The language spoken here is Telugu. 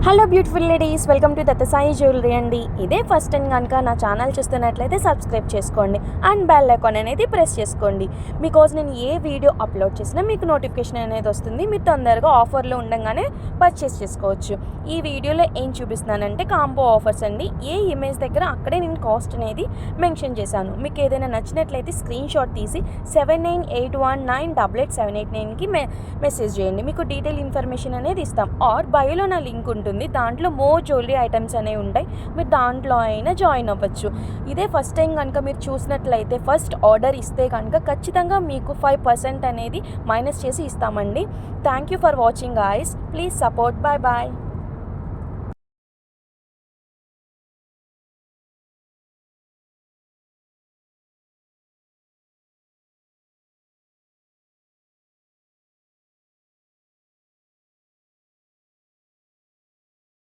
Hello beautiful ladies, welcome to Datta Sai jewellery అండి. ఇదే ఫస్ట్ టైం కనుక నా ఛానల్ చూస్తున్నట్లయితే సబ్స్క్రైబ్ చేసుకోండి అండ్ బెల్ ఐకాన్ అనేది ప్రెస్ చేసుకోండి. బికాజ్ నేను ఏ వీడియో అప్లోడ్ చేసినా మీకు నోటిఫికేషన్ అనేది వస్తుంది. మీరు తొందరగా ఆఫర్లో ఉండగానే పర్చేస్ చేసుకోవచ్చు. ఈ వీడియోలో ఏం చూపిస్తున్నానంటే కాంబో ఆఫర్స్ అండి. ఏ ఇమేజ్ దగ్గర అక్కడే నేను కాస్ట్ అనేది మెన్షన్ చేశాను. మీకు ఏదైనా నచ్చినట్లయితే స్క్రీన్ షాట్ తీసి 7981988789కి మెసేజ్ చేయండి. మీకు డీటెయిల్ ఇన్ఫర్మేషన్ అనేది ఇస్తాం. ఆర్ బయోలో నా లింక్ ఉంటుంది, దాంట్లో మోర్ జ్యువెలరీ ఐటమ్స్ అనేవి ఉంటాయి. మీరు దాంట్లో అయినా జాయిన్ అవ్వచ్చు. ఇదే ఫస్ట్ టైం కనుక మీరు చూసినట్లయితే ఫస్ట్ ఆర్డర్ ఇస్తే కనుక ఖచ్చితంగా మీకు 5% అనేది మైనస్ చేసి ఇస్తామండి. Thank you for watching guys. Please support. Bye bye.